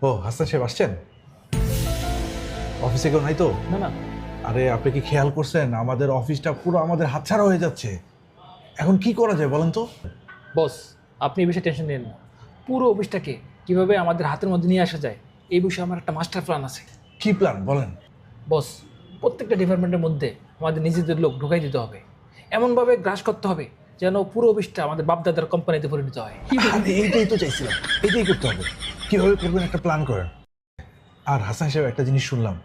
ও হাসান সাহেব আসছেন? অফিসে কেউ নাই তো? না না আরে আপনি কি খেয়াল করছেন আমাদের অফিসটা পুরো আমাদের হাতছাড়া হয়ে যাচ্ছে? এখন কি করা যায় বলেন তো? বস, আপনি এই বিষয়ে টেনশন নিন না। পুরো অফিসটাকে কিভাবে আমাদের হাতের মধ্যে নিয়ে আসা যায় এই বিষয়ে আমার একটা মাস্টার প্ল্যান আছে। কি প্ল্যান বলেন? বস, প্রত্যেকটা ডিপার্টমেন্টের মধ্যে আমাদের নিজেদের লোক ঢোকাই দিতে হবে, এমনভাবে গ্রাস করতে হবে যেন পুরো অফিসটা আমাদের বাপদাদার কোম্পানিতে পরিণত হয়। আরে এইটাই তো চাইছিলাম, এটাই করতে হবে। কিভাবে করবেন একটা প্ল্যান করেন। আর হাসান সাহেব একটা জিনিস শুনলাম,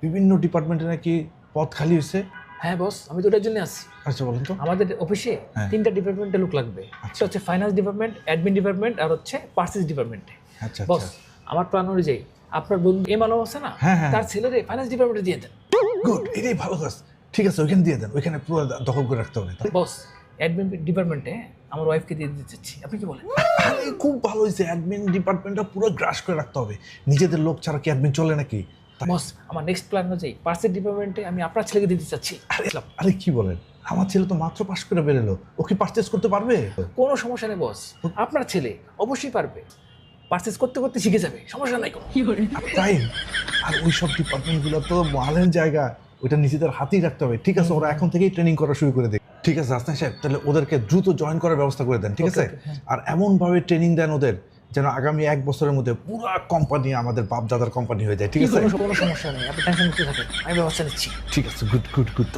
বিভিন্ন ডিপার্টমেন্টে নাকি পদ খালি হয়েছে। হ্যাঁ বস, আমি তো ওটার জন্য আসছি। আচ্ছা বলেন তো। আমাদের অফিসে হ্যাঁ। 3টা ডিপার্টমেন্টে লোক লাগবে। একটা হচ্ছে ফাইন্যান্স ডিপার্টমেন্ট, অ্যাডমিন ডিপার্টমেন্ট আর হচ্ছে পার্চেস ডিপার্টমেন্টে। আচ্ছা বস, আচ্ছা, আমার প্ল্যান অনুযায়ী আপনার বন্ধু এমানও আছে না, হ্যাঁ, হ্যাঁ। তার ছেলেরে ফাইন্যান্স ডিপার্টমেন্টে দিয়ে দেন। গুড, এটাই ভালো কাজ। ঠিক আছে, ওইখানে দিয়ে দেন, ওইখানে পুরো দখল করে রাখতে হবে। বস, অ্যাডমিন ডিপার্টমেন্টে আমার ওয়াইফকে দিয়ে দিতে চাচ্ছি, আপনি কি বলেন? আরে খুব ভালো হয়েছে, অ্যাডমিন ডিপার্টমেন্টটা পুরো গ্রাস করে রাখতে হবে। নিজেদের লোক ছাড়া কি অ্যাডমিন চলে নাকি? বস, আমার নেক্সট প্ল্যান অনুযায়ী পার্সেল ডিপার্টমেন্টে আমি আপনার ছেলেকে দিতে চাচ্ছি। আরে আরে কি বলেন, আমার ছেলে তো মাত্র পাশ করে বেরোলো, ও কি পারচেস করতে পারবে? কোনো সমস্যা নেই বস, আপনার ছেলে অবশ্যই পারবে। পার্সেস করতে করতে শিখে যাবে, সমস্যা নাই কোনো। তাই? আর ওই সব ডিপার্টমেন্টগুলো তো মালের জায়গা, ওইটা নিজেদের হাতেই রাখতে হবে। ঠিক আছে, ওরা এখন থেকেই ট্রেনিং করা শুরু করে দেয়। ঠিক আছে হাসনান সাহেব, তাহলে ওদেরকে দ্রুত জয়েন করার ব্যবস্থা করে দেন, ঠিক আছে? Okay, হ্যাঁ। আর এমনভাবে ট্রেনিং দেন ওদের যেন আগামী 1 বছরের মধ্যে পুরো কোম্পানি আমাদের বাপ দাদার কোম্পানি হয়ে যায়, ঠিক আছে? কোনো সমস্যা নেই, আপনি টেনশন মুক্ত থাকেন, আমি ব্যবস্থা নিচ্ছি। ঠিক আছে, গুড গুড গুড।